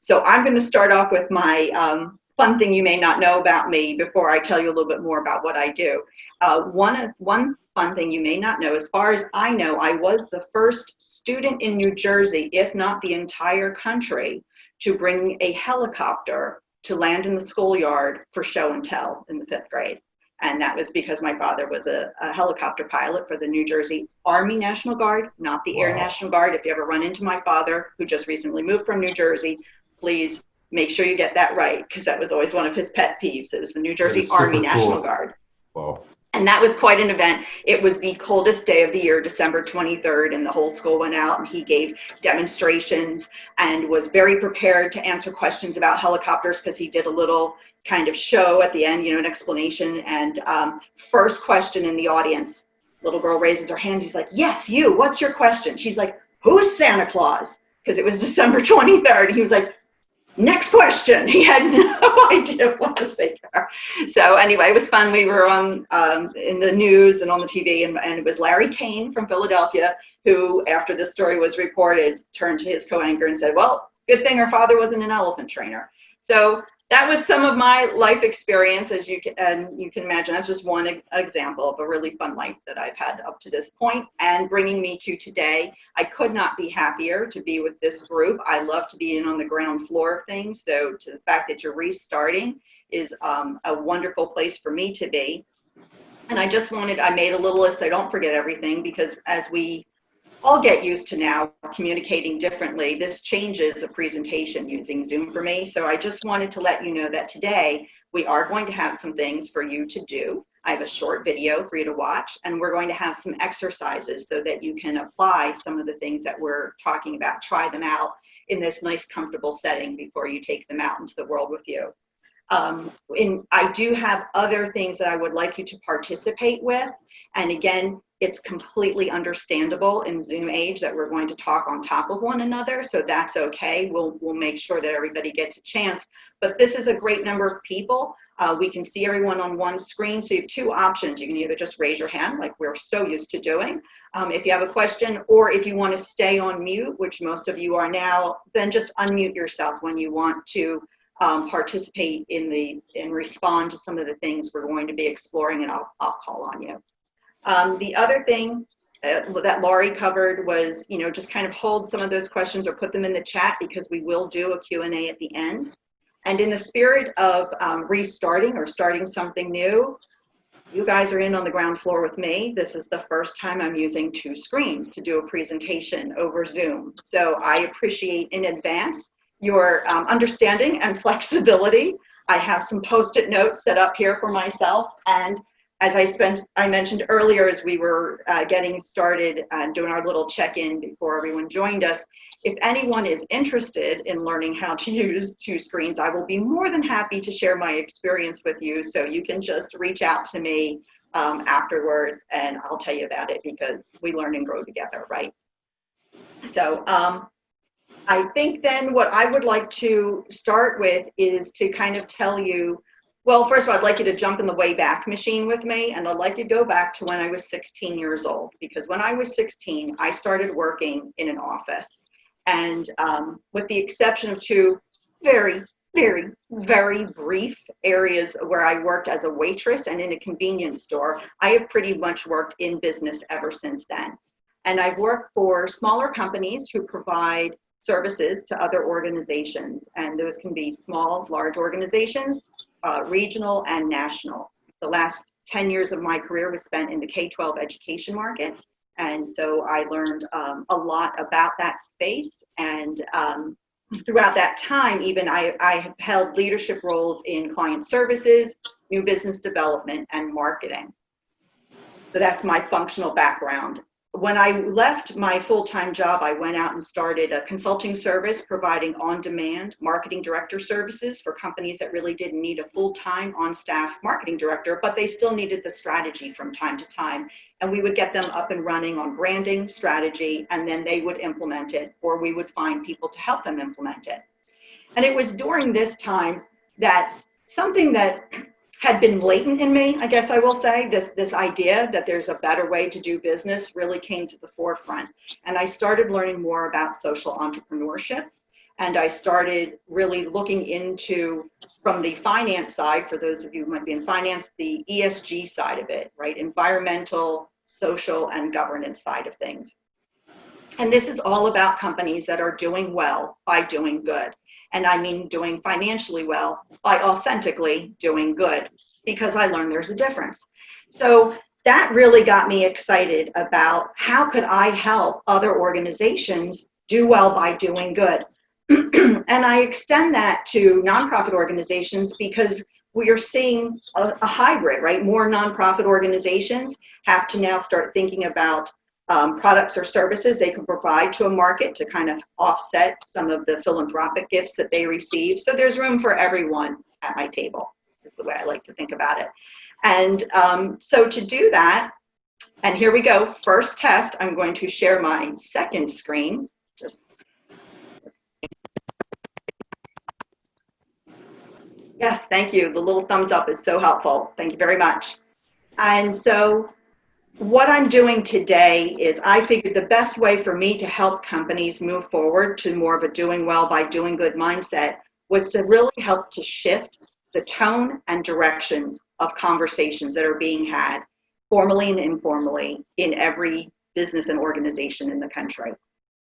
So I'm going to start off with my fun thing you may not know about me before I tell you a little bit more about what I do. One fun thing you may not know, as far as I know, I was the first student in New Jersey, if not the entire country, to bring a helicopter to land in the schoolyard for show and tell in the 5th grade. And that was because my father was a helicopter pilot for the New Jersey Army National Guard, not the Air National Guard. If you ever run into my father, who just recently moved from New Jersey, please make sure you get that right, because that was always one of his pet peeves. It was the New Jersey Army National Guard. Wow. And that was quite an event. It was the coldest day of the year, December 23rd, and the whole school went out and he gave demonstrations and was very prepared to answer questions about helicopters, because he did a little kind of show at the end, an explanation. And first question in the audience, little girl raises her hand. He's like, "Yes, you, what's your question?" She's like, "Who's Santa Claus?" Because it was December 23rd. He was like, "Next question." He had no idea what to say to her. So anyway, it was fun. We were on in the news and on the TV, and it was Larry Kane from Philadelphia who, after this story was reported, turned to his co-anchor and said, "Well, good thing her father wasn't an elephant trainer." So that was some of my life experience, as you can imagine. That's just one example of a really fun life that I've had up to this point, and bringing me to today. I could not be happier to be with this group. I love to be in on the ground floor of things. So to the fact that you're restarting is a wonderful place for me to be. And I made a little list so I don't forget everything, because as we all get used to now communicating differently, this changes a presentation using Zoom for me. So I just wanted to let you know that today we are going to have some things for you to do. I have a short video for you to watch, and we're going to have some exercises so that you can apply some of the things that we're talking about, try them out in this nice, comfortable setting before you take them out into the world with you. I do have other things that I would like you to participate with. And again, it's completely understandable in Zoom age that we're going to talk on top of one another, so that's okay. We'll make sure that everybody gets a chance. But this is a great number of people. We can see everyone on one screen, so you have two options. You can either just raise your hand, like we're so used to doing, if you have a question, or if you want to stay on mute, which most of you are now, then just unmute yourself when you want to participate and respond to some of the things we're going to be exploring, and I'll call on you. The other thing that Laurie covered was, just kind of hold some of those questions or put them in the chat, because we will do a Q&A at the end. And in the spirit of restarting or starting something new, you guys are in on the ground floor with me. This is the first time I'm using 2 screens to do a presentation over Zoom. So I appreciate in advance your understanding and flexibility. I have some Post-it notes set up here for myself, and as I mentioned earlier, as we were getting started and doing our little check-in before everyone joined us, if anyone is interested in learning how to use 2 screens, I will be more than happy to share my experience with you. So you can just reach out to me afterwards, and I'll tell you about it, because we learn and grow together, right? So I think then what I would like to start with is to kind of tell you, well, first of all, I'd like you to jump in the Wayback Machine with me, and I'd like you to go back to when I was 16 years old, because when I was 16, I started working in an office. And with the exception of 2 very, very, very brief areas where I worked as a waitress and in a convenience store, I have pretty much worked in business ever since then. And I've worked for smaller companies who provide services to other organizations, and those can be small, large organizations, regional and national. The last 10 years of my career was spent in the K-12 education market. And so I learned a lot about that space. And throughout that time, even I have held leadership roles in client services, new business development, and marketing. So that's my functional background. When I left my full-time job, I went out and started a consulting service providing on-demand marketing director services for companies that really didn't need a full-time on-staff marketing director, but they still needed the strategy from time to time. And we would get them up and running on branding, strategy, and then they would implement it, or we would find people to help them implement it. And it was during this time that something that had been latent in me, I guess I will say, this idea that there's a better way to do business really came to the forefront. And I started learning more about social entrepreneurship. And I started really looking into, from the finance side, for those of you who might be in finance, the ESG side of it, right? Environmental, social, and governance side of things. And this is all about companies that are doing well by doing good. And I mean doing financially well by authentically doing good, because I learned there's a difference. So that really got me excited about how could I help other organizations do well by doing good. And I extend that to nonprofit organizations because we are seeing a hybrid, right? More nonprofit organizations have to now start thinking about products or services they can provide to a market to kind of offset some of the philanthropic gifts that they receive. So there's room for everyone at my table, is the way I like to think about it. And so to do that, and here we go, first test, I'm going to share my second screen. Yes, thank you. The little thumbs up is so helpful. Thank you very much. And so what I'm doing today is I figured the best way for me to help companies move forward to more of a doing well by doing good mindset was to really help to shift the tone and directions of conversations that are being had formally and informally in every business and organization in the country.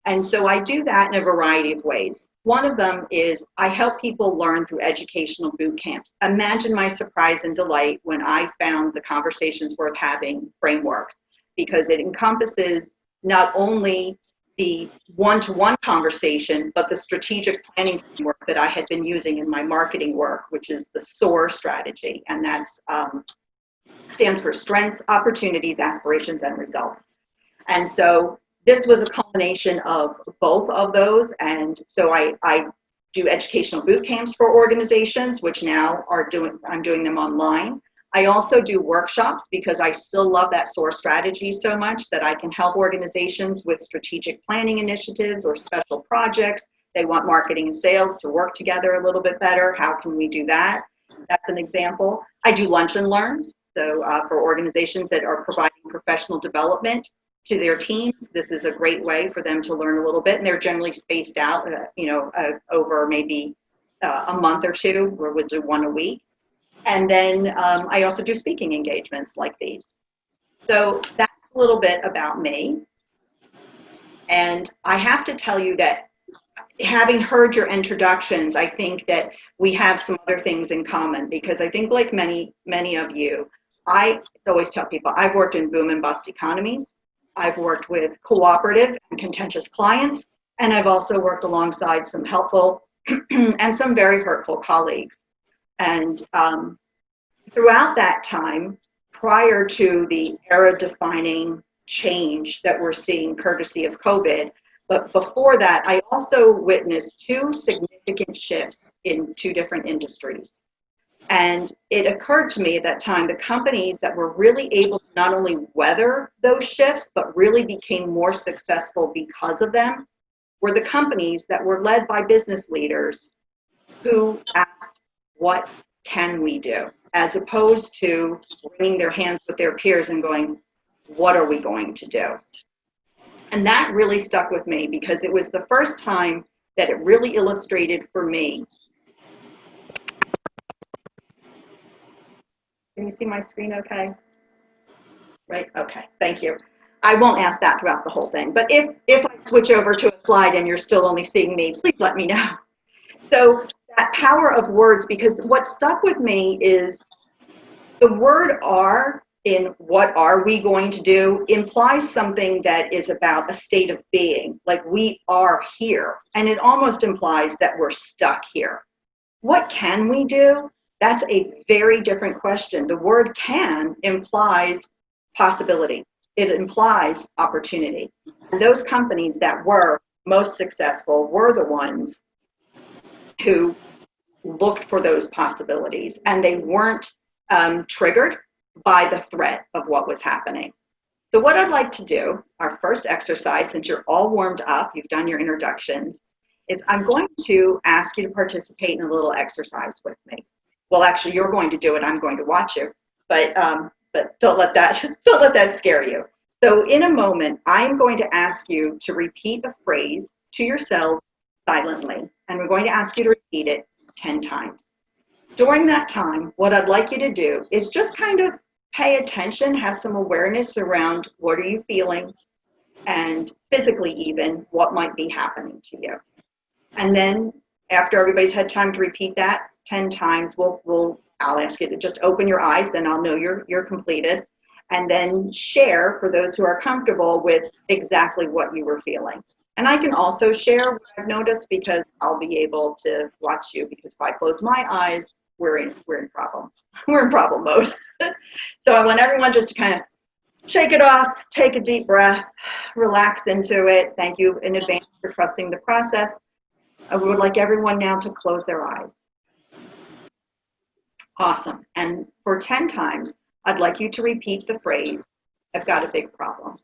And so I do that in a variety of ways. One of them is I help people learn through educational boot camps. Imagine my surprise and delight when I found the Conversations Worth Having frameworks, because it encompasses not only the one-to-one conversation, but the strategic planning framework that I had been using in my marketing work, which is the SOAR strategy. And that's stands for Strengths, Opportunities, Aspirations, and Results. And so this was a culmination of both of those. And so I do educational boot camps for organizations, which now I'm doing them online. I also do workshops because I still love that SOAR strategy so much that I can help organizations with strategic planning initiatives or special projects. They want marketing and sales to work together a little bit better. How can we do that? That's an example. I do lunch and learns. So for organizations that are providing professional development to their teams, this is a great way for them to learn a little bit, and they're generally spaced out, over maybe a month or two, where we'll do one a week. And then I also do speaking engagements like these. So that's a little bit about me. And I have to tell you that having heard your introductions, I think that we have some other things in common, because I think like many of you, I always tell people I've worked in boom and bust economies. I've worked with cooperative and contentious clients, and I've also worked alongside some helpful and some very hurtful colleagues. And throughout that time, prior to the era-defining change that we're seeing courtesy of COVID, but before that, I also witnessed two significant shifts in two different industries. And it occurred to me at that time, the companies that were really able to not only weather those shifts, but really became more successful because of them, were the companies that were led by business leaders who asked, what can we do? As opposed to wringing their hands with their peers and going, what are we going to do? And that really stuck with me, because it was the first time that it really illustrated for me. Can you see my screen okay? Right, okay, thank you. I won't ask that throughout the whole thing, but if I switch over to a slide and you're still only seeing me, please let me know. So that power of words, because what stuck with me is the word "are" in what are we going to do implies something that is about a state of being, like we are here, and it almost implies that we're stuck here. What can we do? That's a very different question. The word "can" implies possibility. It implies opportunity. And those companies that were most successful were the ones who looked for those possibilities, and they weren't triggered by the threat of what was happening. So what I'd like to do, our first exercise, since you're all warmed up, you've done your introductions, is I'm going to ask you to participate in a little exercise with me. Well, actually, you're going to do it. I'm going to watch you, but don't let that scare you. So in a moment, I'm going to ask you to repeat a phrase to yourselves silently. and we're going to ask you to repeat it 10 times. During that time, what I'd like you to do is just kind of pay attention, have some awareness around what are you feeling, and physically even what might be happening to you. And then after everybody's had time to repeat that 10 times, I'll ask you to just open your eyes, then I'll know you're completed. And then share, for those who are comfortable, with exactly what you were feeling. And I can also share what I've noticed because I'll be able to watch you, because if I close my eyes, we're in problem. We're in problem mode. So I want everyone just to kind of shake it off, take a deep breath, relax into it. Thank you in advance for trusting the process. I would like everyone now to close their eyes. Awesome. And for 10 times, I'd like you to repeat the phrase, I've got a big problem.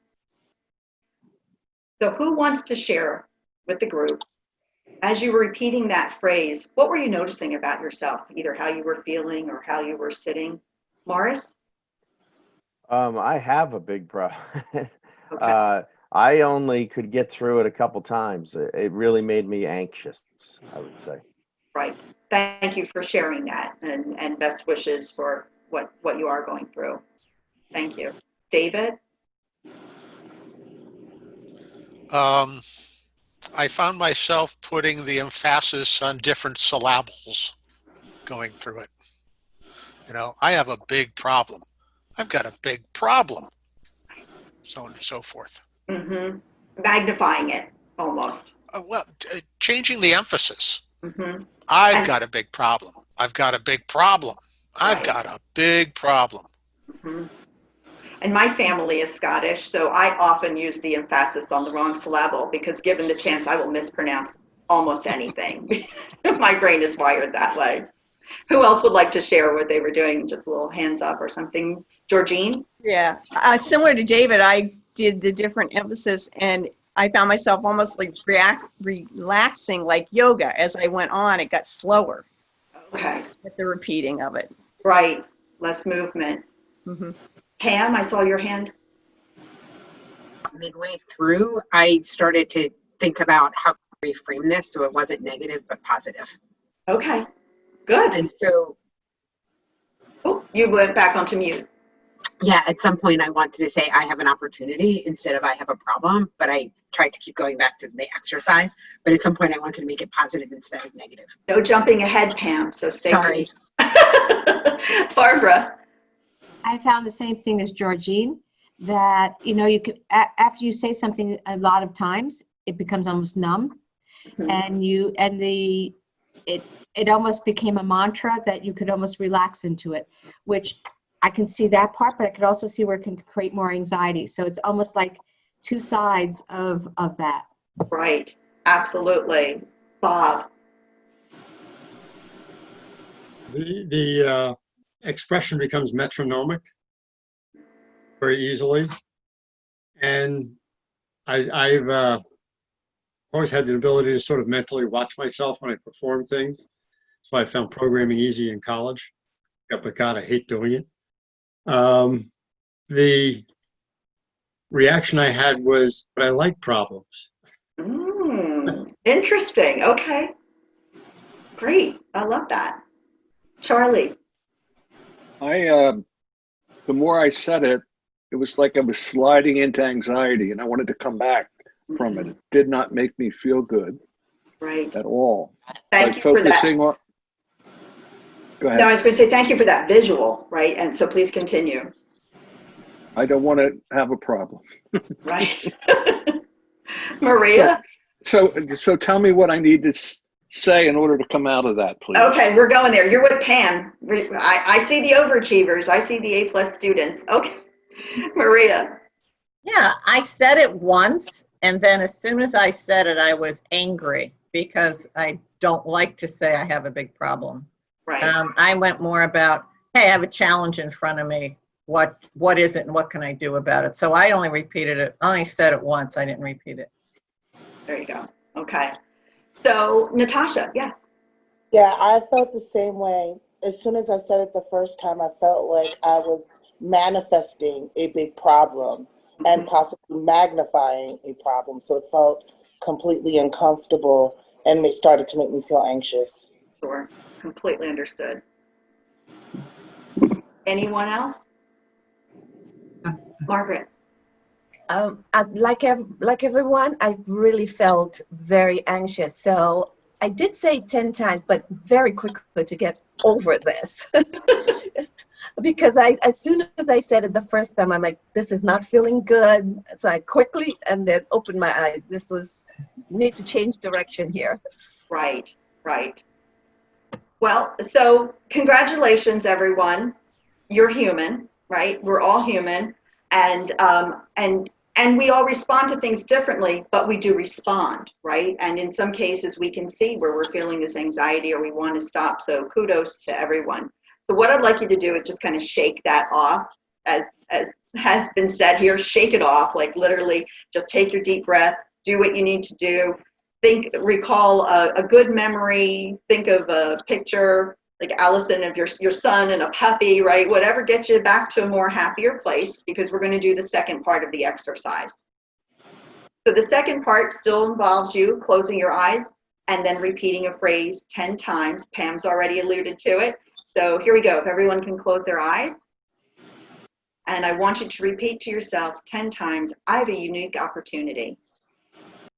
So who wants to share with the group, as you were repeating that phrase, what were you noticing about yourself, either how you were feeling or how you were sitting? Morris? I have a big problem. Okay. I only could get through it a couple times. It really made me anxious, I would say. Right. Thank you for sharing that, and best wishes for what you are going through. Thank you. David? I found myself putting the emphasis on different syllables going through it. You know, I have a big problem. I've got a big problem. So on and so forth. Mm-hmm. Magnifying it, almost. Changing the emphasis. Mm-hmm. I've And, got a big problem. I've got a big problem. I've right. got a big problem. Mm-hmm. And my family is Scottish, so I often use the emphasis on the wrong syllable because given the chance, I will mispronounce almost anything. My brain is wired that way. Who else would like to share what they were doing? Just a little hands up or something. Georgine? Yeah, similar to David, I did the different emphasis, and I found myself almost like relaxing like yoga. As I went on, it got slower. Okay. With the repeating of it. Right. Less movement. Mm-hmm. Pam, I saw your hand. Midway through, I started to think about how to reframe this so it wasn't negative but positive. Okay. Good. And so, oh, you went back onto mute. Yeah, at some point I wanted to say I have an opportunity instead of I have a problem, but I tried to keep going back to the exercise. But at some point I wanted to make it positive instead of negative. No jumping ahead, Pam, so stay Sorry. tuned. Barbara. I found the same thing as Georgine, that, you know, you could, after you say something a lot of times, it becomes almost numb. Mm-hmm. And it almost became a mantra that you could almost relax into it, which I can see that part, but I could also see where it can create more anxiety. So it's almost like two sides of that. Right. Absolutely. Bob. The expression becomes metronomic very easily. And I've always had the ability to sort of mentally watch myself when I perform things. So I found programming easy in college. But God, I hate doing it. The reaction I had was, but I like problems. Interesting. Okay. Great. I love that. Charlie. The more I said it, it was like I was sliding into anxiety and I wanted to come back from it. It did not make me feel good. Right. At all. Thank you for that. Go ahead. No, I was going to say thank you for that visual, right? And so please continue. I don't want to have a problem. Right. Maria? So tell me what I need to say in order to come out of that, please. Okay, we're going there. You're with Pam. I see the overachievers. I see the A+ students. Okay. Maria? Yeah, I said it once, and then as soon as I said it, I was angry because I don't like to say I have a big problem. Right. I went more about, hey, I have a challenge in front of me. What is it and what can I do about it? So I only repeated it. I only said it once. I didn't repeat it. There you go. Okay. So Natasha, yes. Yeah, I felt the same way. As soon as I said it the first time, I felt like I was manifesting a big problem and possibly magnifying a problem. So it felt completely uncomfortable. and it started to make me feel anxious. Sure. Completely understood. Anyone else? Margaret. Like everyone, I really felt very anxious. So I did say 10 times, but very quickly to get over this. Because as soon as I said it the first time, I'm like, this is not feeling good. So I quickly and then opened my eyes. Need to change direction here. Right, right. Well, so congratulations, everyone. You're human, right? We're all human, and we all respond to things differently, but we do respond, right? And in some cases, we can see where we're feeling this anxiety or we want to stop. So kudos to everyone. So what I'd like you to do is just kind of shake that off, as has been said here. Shake it off, like literally, just take your deep breath, do what you need to do. Recall a good memory. Think of a picture, like Allison, of your son and a puppy, right? Whatever gets you back to a more happier place, because we're going to do the second part of the exercise. So the second part still involves you closing your eyes and then repeating a phrase 10 times. Pam's already alluded to it. So here we go. If everyone can close their eyes. And I want you to repeat to yourself 10 times, I have a unique opportunity.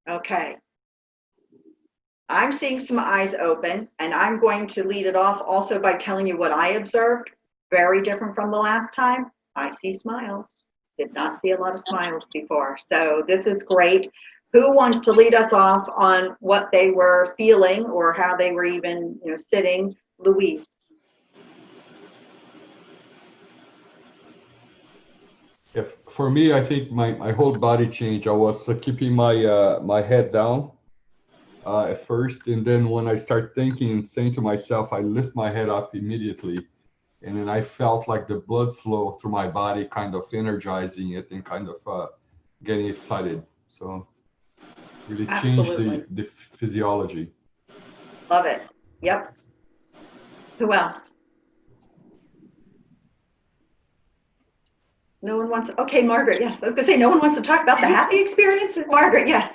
Okay. I'm seeing some eyes open, and I'm going to lead it off also by telling you what I observed. Very different from the last time. I see smiles. Did not see a lot of smiles before. So this is great. Who wants to lead us off on what they were feeling or how they were even, sitting? Louise. Yeah, for me, I think my whole body changed. I was keeping my head down at first, and then when I start thinking and saying to myself, I lift my head up immediately, and then I felt like the blood flow through my body, kind of energizing it and kind of getting excited. So really changed the physiology. Love it. Yep. Who else? No one wants to, okay, Margaret, yes. I was gonna say, no one wants to talk about the happy experience. Margaret, yes.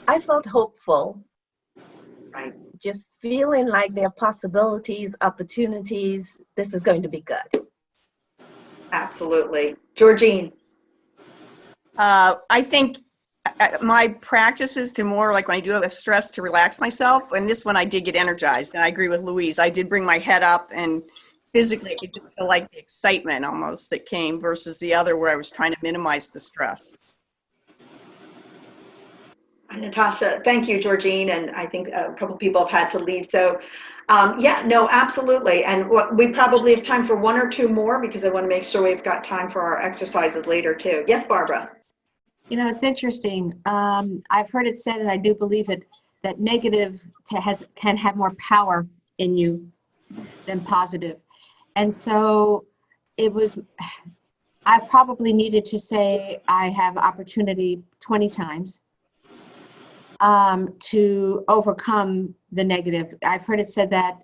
I felt hopeful. Right. Just feeling like there are possibilities, opportunities. This is going to be good. Absolutely. Georgine. I think my practice is to more like when I do have stress to relax myself. And this one I did get energized. And I agree with Louise. I did bring my head up and physically I could just feel like the excitement almost that came versus the other where I was trying to minimize the stress. Natasha, thank you, Georgine. And I think a couple people have had to leave. So yeah, no, absolutely. And we probably have time for one or two more because I want to make sure we've got time for our exercises later too. Yes, Barbara. It's interesting. I've heard it said, and I do believe it, that negative can have more power in you than positive. And so I probably needed to say I have opportunity 20 times to overcome the negative. I've heard it said that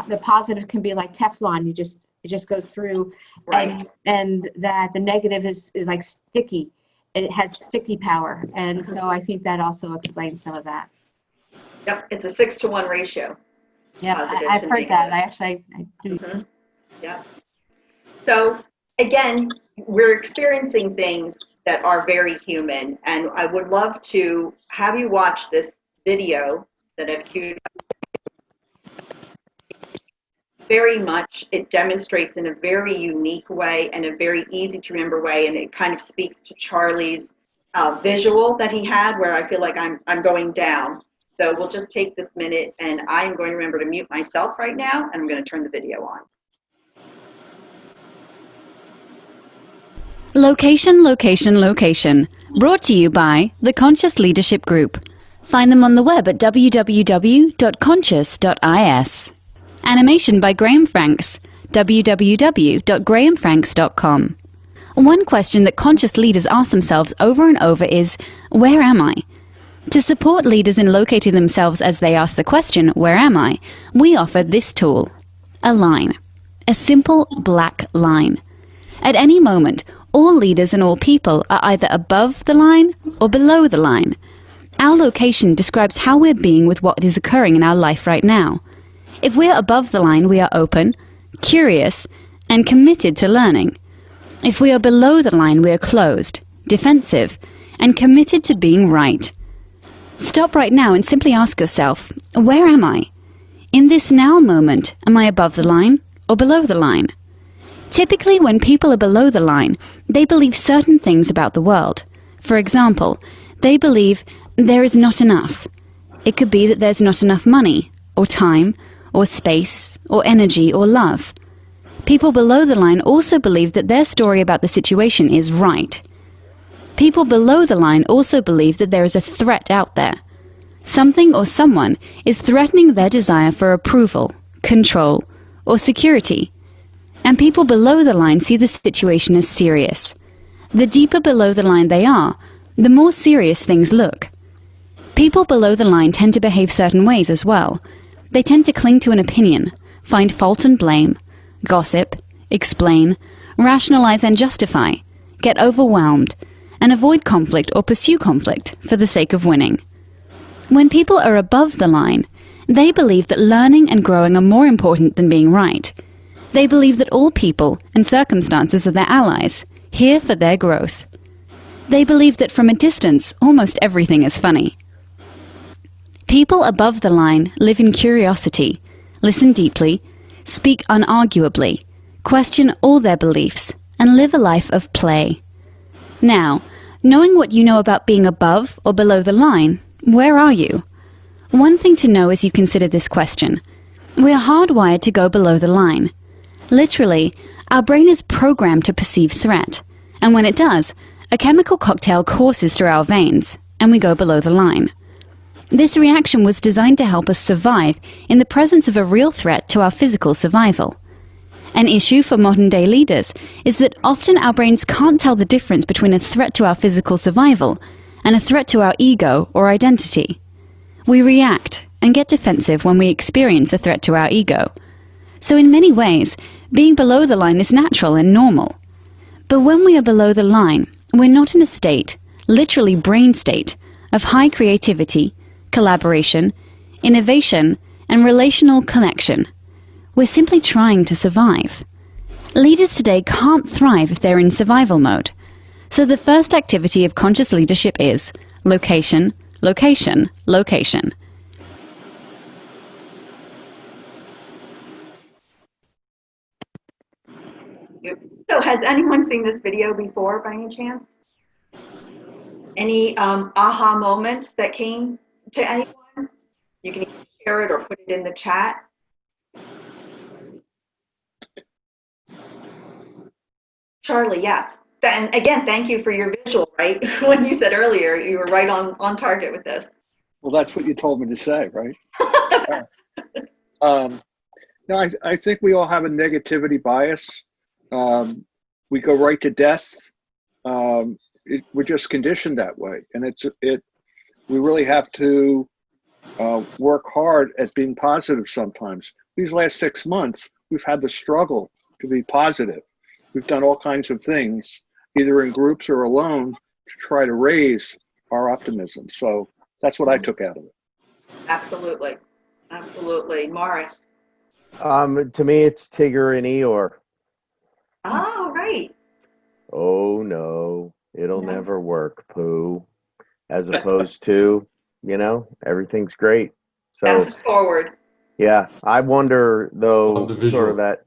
the positive can be like Teflon. It just goes through, right. and that the negative is like sticky. It has sticky power. And so I think that also explains some of that. Yep, it's a 6-to-1 ratio. Yeah, I've heard that. I do. Mm-hmm. Yeah. So again, we're experiencing things that are very human, and I would love to have you watch this video that I've queued up. Very much, it demonstrates in a very unique way and a very easy to remember way, and it kind of speaks to Charlie's visual that he had, where I feel like I'm going down. So we'll just take this minute, and I'm going to remember to mute myself right now, and I'm going to turn the video on. Location, location, location. Brought to you by the Conscious Leadership Group. Find them on the web at www.conscious.is. Animation by Graham Franks. www.grahamfranks.com. One question that conscious leaders ask themselves over and over is, where am I? To support leaders in locating themselves as they ask the question, where am I? We offer this tool, a line, a simple black line. At any moment, all leaders and all people are either above the line or below the line. Our location describes how we're being with what is occurring in our life right now. If we're above the line, we are open, curious, and committed to learning. If we are below the line, we are closed, defensive, and committed to being right. Stop right now and simply ask yourself, where am I? In this now moment, am I above the line or below the line? Typically, when people are below the line, they believe certain things about the world. For example, they believe there is not enough. It could be that there's not enough money, or time, or space, or energy, or love. People below the line also believe that their story about the situation is right. People below the line also believe that there is a threat out there. Something or someone is threatening their desire for approval, control, or security. And people below the line see the situation as serious. The deeper below the line they are, the more serious things look. People below the line tend to behave certain ways as well. They tend to cling to an opinion, find fault and blame, gossip, explain, rationalize and justify, get overwhelmed, and avoid conflict or pursue conflict for the sake of winning. When people are above the line, they believe that learning and growing are more important than being right. They believe that all people and circumstances are their allies, here for their growth. They believe that from a distance, almost everything is funny. People above the line live in curiosity, listen deeply, speak unarguably, question all their beliefs, and live a life of play. Now, knowing what you know about being above or below the line, where are you? One thing to know as you consider this question: we are hardwired to go below the line. Literally, our brain is programmed to perceive threat, and when it does, a chemical cocktail courses through our veins, and we go below the line. This reaction was designed to help us survive in the presence of a real threat to our physical survival. An issue for modern-day leaders is that often our brains can't tell the difference between a threat to our physical survival and a threat to our ego or identity. We react and get defensive when we experience a threat to our ego. So in many ways, being below the line is natural and normal. But when we are below the line, we're not in a state, literally brain state, of high creativity, collaboration, innovation, and relational connection. We're simply trying to survive. Leaders today can't thrive if they're in survival mode. So the first activity of conscious leadership is location, location, location. So has anyone seen this video before by any chance? Any aha moments that came to anyone? You can share it or put it in the chat. Charlie, yes. And again, thank you for your visual, right? When you said earlier, you were right on target with this. Well, that's what you told me to say, right? No, I think we all have a negativity bias. We go right to death. We're just conditioned that way, and we really have to work hard at being positive sometimes. These last 6 months, we've had the struggle to be positive. We've done all kinds of things, either in groups or alone, to try to raise our optimism. So that's what I took out of it. Absolutely. Absolutely. Morris. To me, it's Tigger and Eeyore. Oh, right. Oh, no, it'll never work, Pooh. As opposed to, everything's great. So That's forward. Yeah, I wonder, though, Visual. sort of that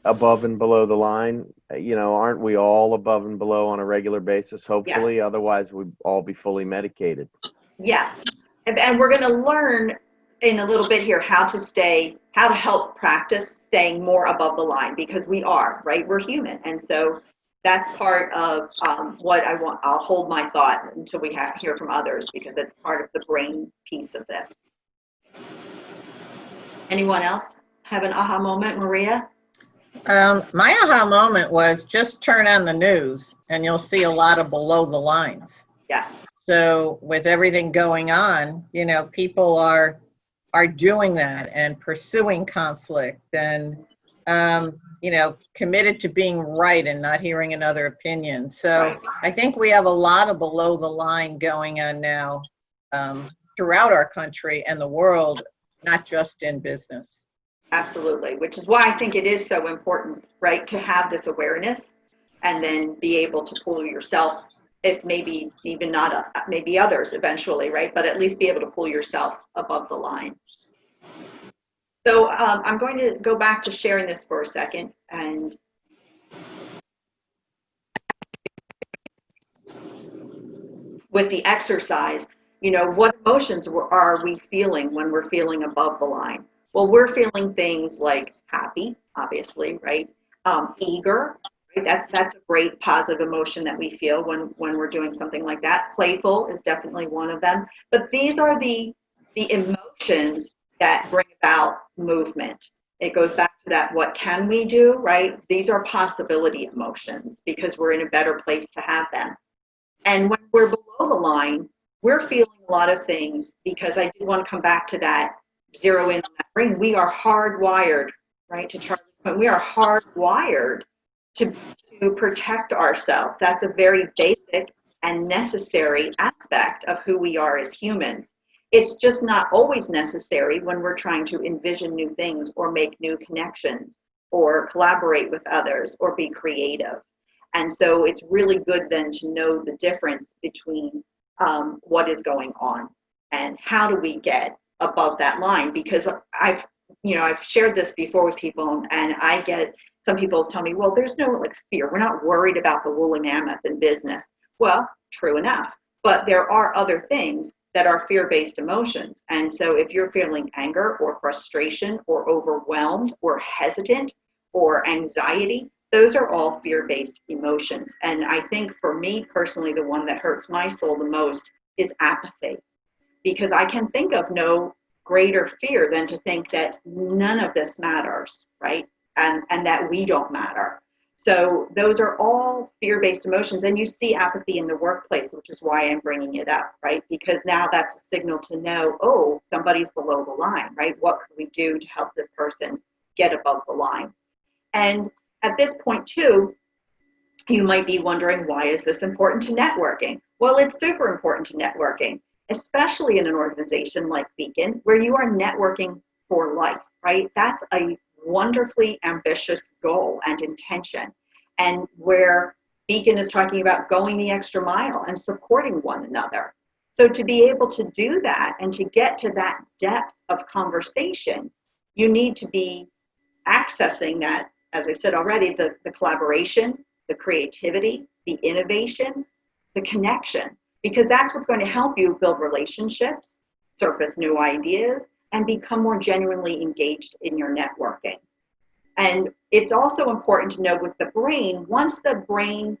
above and below the line, aren't we all above and below on a regular basis, hopefully? Yes. Otherwise, we'd all be fully medicated. Yes. And we're going to learn in a little bit here how to help practice staying more above the line, because we are, right? We're human. And so that's part of what I want. I'll hold my thought until we hear from others, because it's part of the brain piece of this. Anyone else have an aha moment, Maria? My aha moment was just turn on the news and you'll see a lot of below the lines. Yes. So with everything going on, people are doing that and pursuing conflict and, committed to being right and not hearing another opinion. So I think we have a lot of below the line going on now. throughout our country and the world, not just in business. Absolutely, which is why I think it is so important, right, to have this awareness and then be able to pull yourself, if maybe even not, maybe others eventually, right, but at least be able to pull yourself above the line. So I'm going to go back to sharing this for a second. And with the exercise, you know, what emotions are we feeling when we're feeling above the line? Well, we're feeling things like happy, obviously, right? Eager, right? That's a great positive emotion that we feel when we're doing something like that. Playful is definitely one of them. But these are the emotions that bring about movement. It goes back to that, what can we do, right? These are possibility emotions because we're in a better place to have them. And when we're below the line, we're feeling a lot of things, because I do want to come back to that, zero in on that brain. We are hardwired, right, to Charlie's point, we are hardwired to protect ourselves. That's a very basic and necessary aspect of who we are as humans. It's just not always necessary when we're trying to envision new things or make new connections or collaborate with others or be creative. And so it's really good then to know the difference between what is going on and how do we get above that line. Because I've shared this before with people, and I get some people tell me, well, there's no like fear. We're not worried about the woolly mammoth in business. Well, true enough, but there are other things that are fear-based emotions. And so if you're feeling anger or frustration or overwhelmed or hesitant or anxiety, those are all fear-based emotions. And I think for me personally, the one that hurts my soul the most is apathy, because I can think of no greater fear than to think that none of this matters, right? And that we don't matter. So those are all fear-based emotions. And you see apathy in the workplace, which is why I'm bringing it up, right? Because now that's a signal to know, oh, somebody's below the line, right? What can we do to help this person get above the line? And at this point too, you might be wondering, why is this important to networking? Well, it's super important to networking, especially in an organization like Beacon, where you are networking for life, right? That's a wonderfully ambitious goal and intention, and where Beacon is talking about going the extra mile and supporting one another. So to be able to do that and to get to that depth of conversation, you need to be accessing that, as I said already, the collaboration, the creativity, the innovation, the connection, because that's what's going to help you build relationships, surface new ideas, and become more genuinely engaged in your networking. And it's also important to know with the brain, once the brain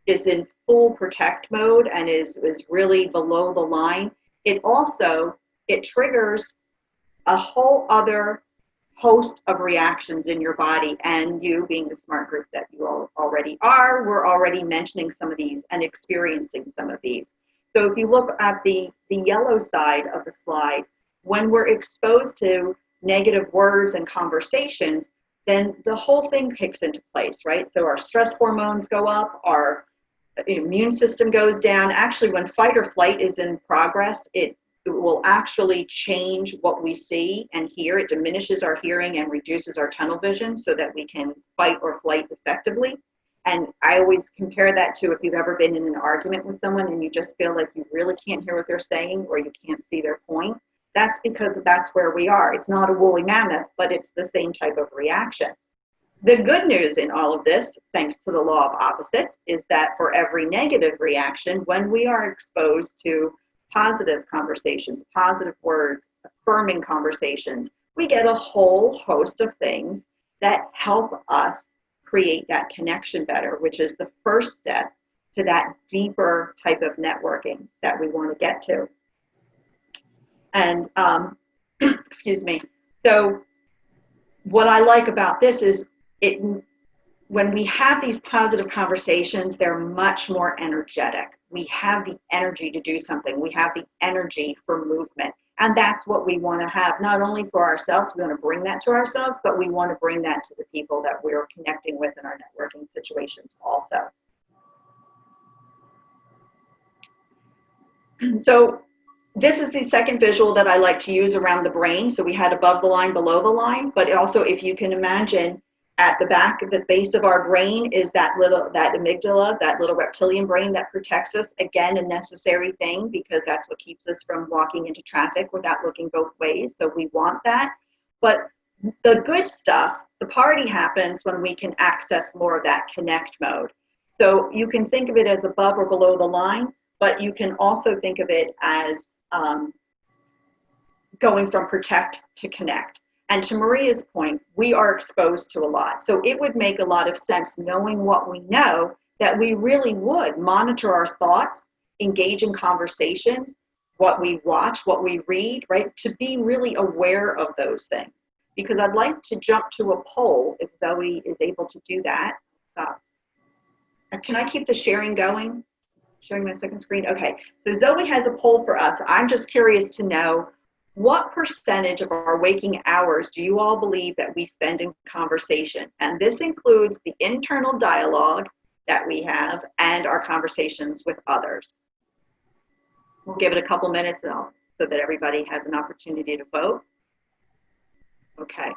is in full protect mode and is really below the line, it triggers a whole other host of reactions in your body. And you, being the smart group that you all already are, we're already mentioning some of these and experiencing some of these. So if you look at the yellow side of the slide, when we're exposed to negative words and conversations, then the whole thing kicks into place, right? So our stress hormones go up, our immune system goes down. Actually, when fight or flight is in progress, it will actually change what we see and hear. It diminishes our hearing and reduces our tunnel vision so that we can fight or flight effectively. And I always compare that to if you've ever been in an argument with someone and you just feel like you really can't hear what they're saying or you can't see their point. That's because that's where we are. It's not a woolly mammoth, but it's the same type of reaction. The good news in all of this, thanks to the law of opposites, is that for every negative reaction, when we are exposed to positive conversations, positive words, affirming conversations, we get a whole host of things that help us create that connection better, which is the first step to that deeper type of networking that we want to get to. And excuse me. So what I like about this is when we have these positive conversations, they're much more energetic. We have the energy to do something. We have the energy for movement. And that's what we want to have, not only for ourselves, we want to bring that to ourselves, but we want to bring that to the people that we're connecting with in our networking situations also. So this is the second visual that I like to use around the brain. So we had above the line, below the line, but also if you can imagine at the back of the base of our brain is that amygdala, that little reptilian brain that protects us. Again, a necessary thing because that's what keeps us from walking into traffic without looking both ways. So we want that. But the good stuff, the party happens when we can access more of that connect mode. So you can think of it as above or below the line, but you can also think of it as going from protect to connect. And to Maria's point, we are exposed to a lot. So it would make a lot of sense, knowing what we know, that we really would monitor our thoughts, engage in conversations, what we watch, what we read, right? To be really aware of those things. Because I'd like to jump to a poll if Zoe is able to do that. Can I keep the sharing going? Showing my second screen? Okay, so Zoe has a poll for us. I'm just curious to know, what percentage of our waking hours do you all believe that we spend in conversation? And this includes the internal dialogue that we have and our conversations with others. We'll give it a couple minutes so that everybody has an opportunity to vote. Okay,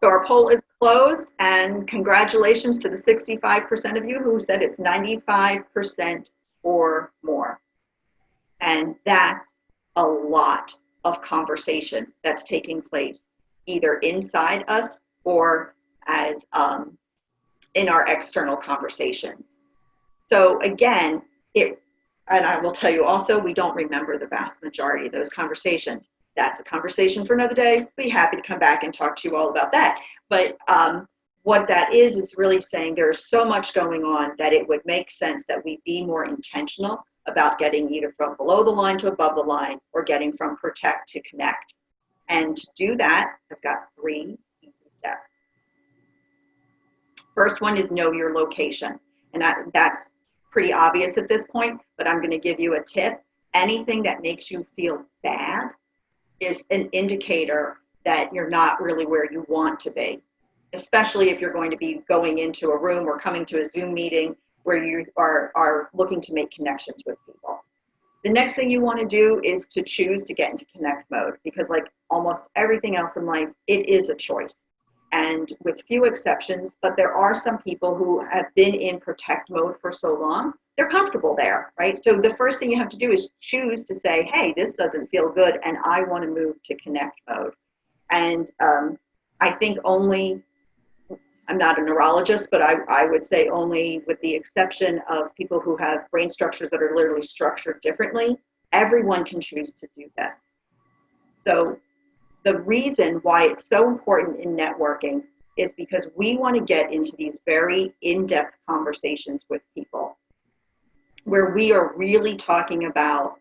so our poll is closed, and congratulations to the 65% of you who said it's 95% or more. And that's a lot of conversation that's taking place either inside us or as in our external conversations. So again, and I will tell you also, we don't remember the vast majority of those conversations. That's a conversation for another day. Be happy to come back and talk to you all about that. But what that is really saying there's so much going on that it would make sense that we be more intentional about getting either from below the line to above the line or getting from protect to connect. And to do that, I've got 3 easy steps. First one is know your location. And that's pretty obvious at this point, but I'm going to give you a tip. Anything that makes you feel bad is an indicator that you're not really where you want to be, especially if you're going to be going into a room or coming to a Zoom meeting where you are looking to make connections with people. The next thing you want to do is to choose to get into connect mode, because like almost everything else in life, it is a choice. And with few exceptions, but there are some people who have been in protect mode for so long, they're comfortable there, right? So the first thing you have to do is choose to say, hey, this doesn't feel good, and I want to move to connect mode. And I think only, I'm not a neurologist, but I would say only with the exception of people who have brain structures that are literally structured differently, everyone can choose to do this. So the reason why it's so important in networking is because we want to get into these very in-depth conversations with people where we are really talking about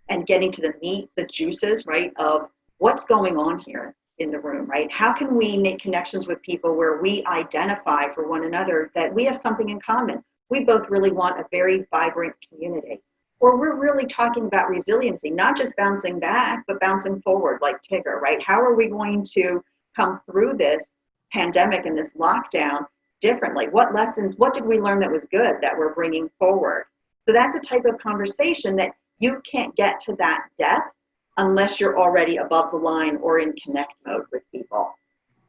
and getting to the meat, the juices, right, of what's going on here in the room, right? How can we make connections with people where we identify for one another that we have something in common? We both really want a very vibrant community. Or we're really talking about resiliency, not just bouncing back, but bouncing forward like Tigger, right? How are we going to come through this pandemic and this lockdown differently? What lessons, what did we learn that was good that we're bringing forward? So that's a type of conversation that you can't get to that depth unless you're already above the line or in connect mode with people.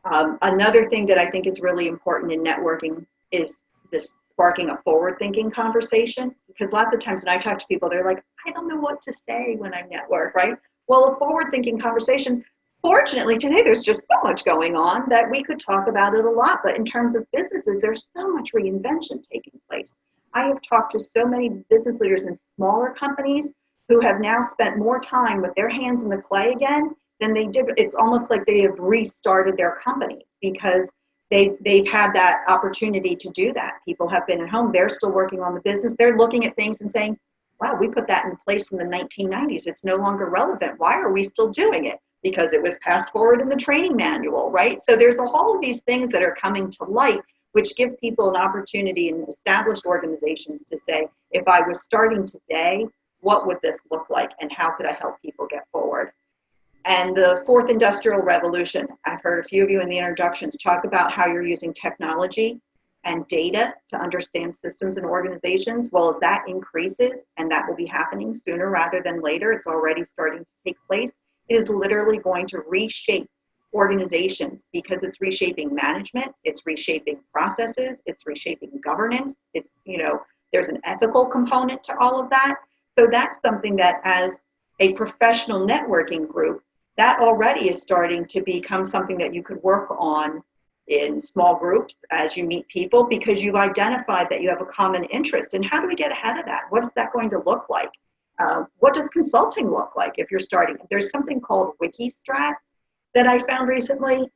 Another thing that I think is really important in networking is this sparking a forward-thinking conversation, because lots of times when I talk to people, they're like, I don't know what to say when I network, right? Well, a forward-thinking conversation, fortunately today, there's just so much going on that we could talk about it a lot, but in terms of businesses, there's so much reinvention taking place. I have talked to so many business leaders in smaller companies who have now spent more time with their hands in the clay again than they did. It's almost like they have restarted their companies because they've had that opportunity to do that. People have been at home. They're still working on the business. They're looking at things and saying, wow, we put that in place in the 1990s. It's no longer relevant. Why are we still doing it? Because it was passed forward in the training manual, right? So there's a whole of these things that are coming to light, which give people an opportunity in established organizations to say, if I was starting today, what would this look like and how could I help people get forward? And the fourth industrial revolution, I've heard a few of you in the introductions talk about how you're using technology and data to understand systems and organizations, well, as that increases, and that will be happening sooner rather than later, it's already starting to take place, it is literally going to reshape organizations because it's reshaping management, it's reshaping processes, it's reshaping governance, it's, there's an ethical component to all of that. So that's something that as a professional networking group, that already is starting to become something that you could work on in small groups as you meet people, because you've identified that you have a common interest. And how do we get ahead of that? What is that going to look like? What does consulting look like if you're starting? There's something called WikiStrat that I found recently,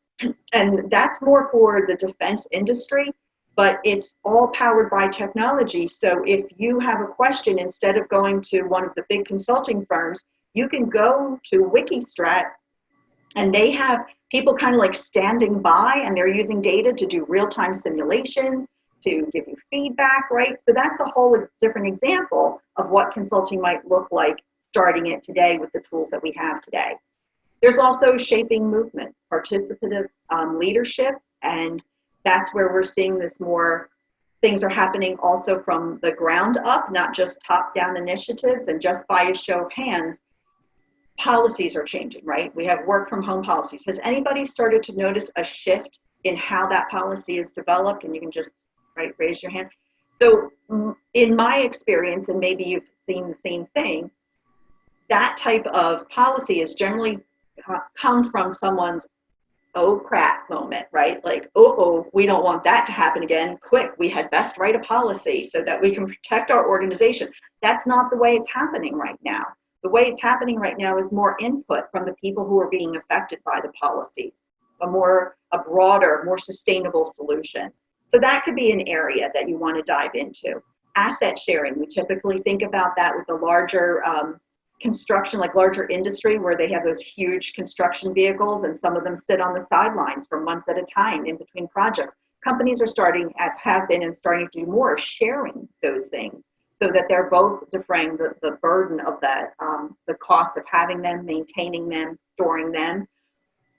and that's more for the defense industry, but it's all powered by technology. So if you have a question, instead of going to one of the big consulting firms, you can go to WikiStrat, and they have people kind of like standing by, and they're using data to do real-time simulations, to give you feedback, right? So that's a whole different example of what consulting might look like starting it today with the tools that we have today. There's also shaping movements, participative leadership, and that's where we're seeing this more. Things are happening also from the ground up, not just top-down initiatives, and just by a show of hands, policies are changing, right? We have work from home policies. Has anybody started to notice a shift in how that policy is developed? And you can just raise your hand. So in my experience, and maybe you've seen the same thing, that type of policy is generally come from someone's oh crap moment, right? Like, oh, we don't want that to happen again. Quick, we had best write a policy so that we can protect our organization. That's not the way it's happening right now. The way it's happening right now is more input from the people who are being affected by the policies, a broader, more sustainable solution. So that could be an area that you want to dive into. Asset sharing, we typically think about that with the larger construction, like larger industry, where they have those huge construction vehicles and some of them sit on the sidelines for months at a time in between projects. Companies are have been and starting to do more sharing those things so that they're both defraying the burden of that, the cost of having them, maintaining them, storing them.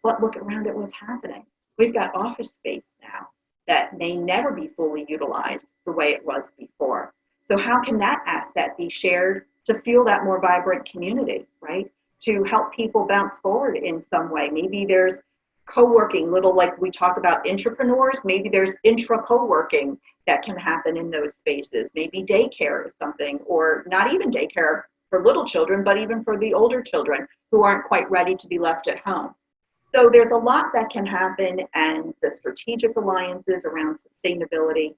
But look around at what's happening. We've got office space now that may never be fully utilized the way it was before. So how can that asset be shared to fuel that more vibrant community, right? To help people bounce forward in some way. Maybe there's co-working, little like we talk about intrapreneurs, maybe there's intra-co-working that can happen in those spaces. Maybe daycare is something, or not even daycare for little children, but even for the older children who aren't quite ready to be left at home. So there's a lot that can happen, and the strategic alliances around sustainability,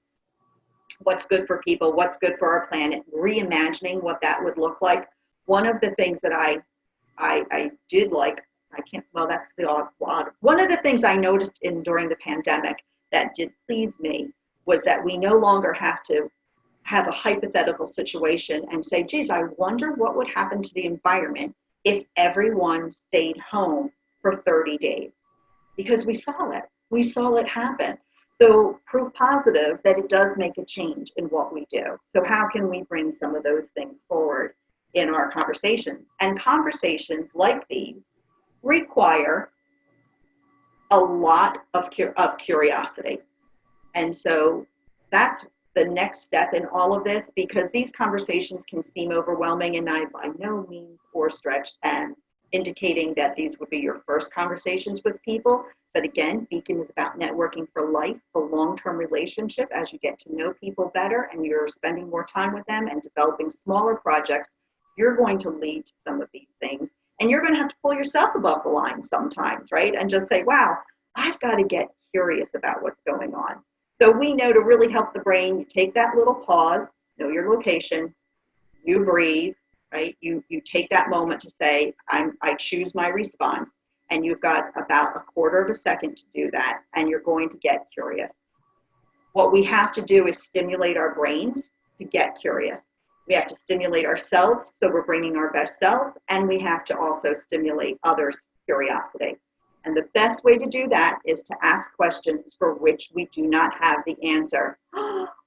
what's good for people, what's good for our planet, reimagining what that would look like. One of the things that I did like, that's the odd. One of the things I noticed during the pandemic that did please me was that we no longer have to have a hypothetical situation and say, geez, I wonder what would happen to the environment if everyone stayed home for 30 days. Because we saw it happen. So proof positive that it does make a change in what we do. So how can we bring some of those things forward in our conversations? And conversations like these require a lot of curiosity. And so that's the next step in all of this, because these conversations can seem overwhelming, and I by no means or stretch am indicating that these would be your first conversations with people. But again, Beacon is about networking for life, for long-term relationship. As you get to know people better and you're spending more time with them and developing smaller projects, you're going to lead to some of these things. And you're going to have to pull yourself above the line sometimes, right? And just say, wow, I've got to get curious about what's going on. So we know to really help the brain, you take that little pause, know your location, you breathe, right? You take that moment to say, I choose my response. And you've got about a quarter of a second to do that, and you're going to get curious. What we have to do is stimulate our brains to get curious. We have to stimulate ourselves, so we're bringing our best selves, and we have to also stimulate others' curiosity. And the best way to do that is to ask questions for which we do not have the answer.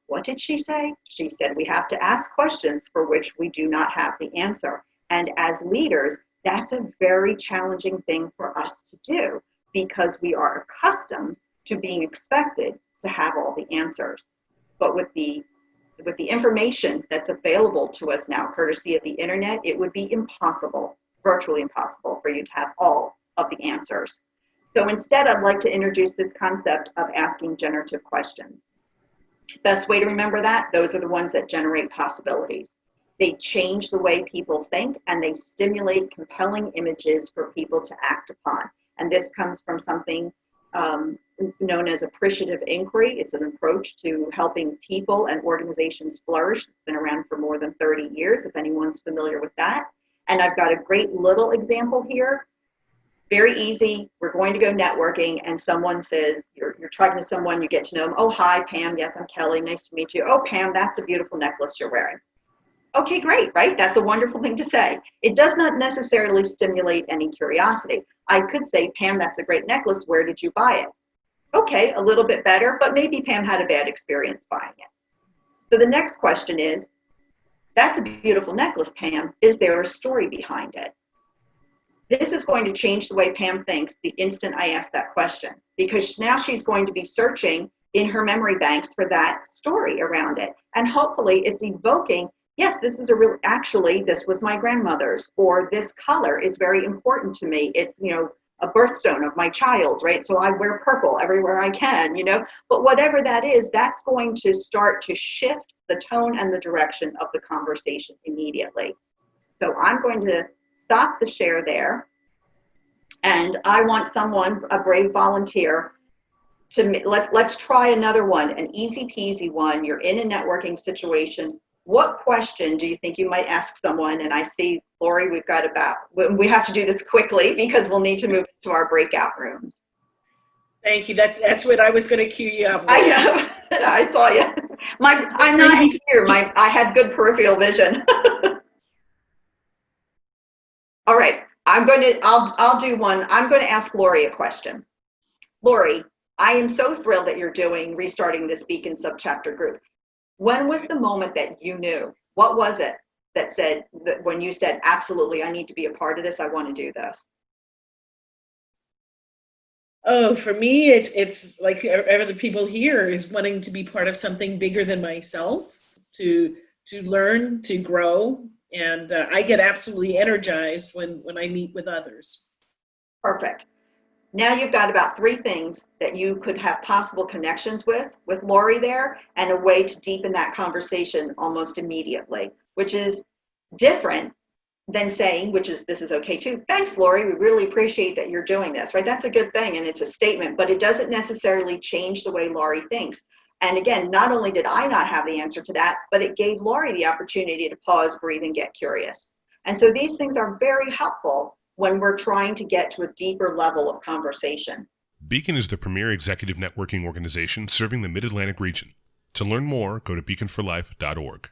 What did she say? She said we have to ask questions for which we do not have the answer. And as leaders, that's a very challenging thing for us to do, because we are accustomed to being expected to have all the answers. But with the information that's available to us now, courtesy of the internet, it would be impossible, virtually impossible, for you to have all of the answers. So instead, I'd like to introduce this concept of asking generative questions. Best way to remember that, those are the ones that generate possibilities. They change the way people think, and they stimulate compelling images for people to act upon. And this comes from something known as appreciative inquiry. It's an approach to helping people and organizations flourish. It's been around for more than 30 years, if anyone's familiar with that. And I've got a great little example here. Very easy. We're going to go networking, and someone says, you're talking to someone, you get to know them. Oh, hi, Pam. Yes, I'm Kelly. Nice to meet you. Oh, Pam, that's a beautiful necklace you're wearing. Okay, great, right? That's a wonderful thing to say. It does not necessarily stimulate any curiosity. I could say, Pam, that's a great necklace. Where did you buy it? Okay, a little bit better, but maybe Pam had a bad experience buying it. So the next question is, that's a beautiful necklace, Pam. Is there a story behind it? This is going to change the way Pam thinks the instant I ask that question, because now she's going to be searching in her memory banks for that story around it. And hopefully it's evoking, yes, this is actually, this was my grandmother's, or this color is very important to me. It's, a birthstone of my child's, right? So I wear purple everywhere I can, but whatever that is, that's going to start to shift the tone and the direction of the conversation immediately. So I'm going to stop the share there. And I want someone, a brave volunteer, let's try another one, an easy peasy one. You're in a networking situation. What question do you think you might ask someone? And I see, Lori, we have to do this quickly because we'll need to move to our breakout rooms. Thank you. That's what I was going to cue you up with. I know. I saw you. I'm not here. I had good peripheral vision. All right. I'll do one. I'm going to ask Lori a question. Lori, I am so thrilled that you're restarting this Beacon subchapter group. When was the moment that you knew? What was it that said, that when you said, absolutely, I need to be a part of this, I want to do this? Oh, for me, it's like other people here is wanting to be part of something bigger than myself, to learn, to grow. And I get absolutely energized when I meet with others. Perfect. Now you've got about 3 things that you could have possible connections with Lori there, and a way to deepen that conversation almost immediately, which is different than saying, this is okay too, thanks, Lori, we really appreciate that you're doing this, right? That's a good thing, and it's a statement, but it doesn't necessarily change the way Lori thinks. And again, not only did I not have the answer to that, but it gave Lori the opportunity to pause, breathe, and get curious. And so these things are very helpful when we're trying to get to a deeper level of conversation. Beacon is the premier executive networking organization serving the Mid-Atlantic region. To learn more, go to beaconforlife.org.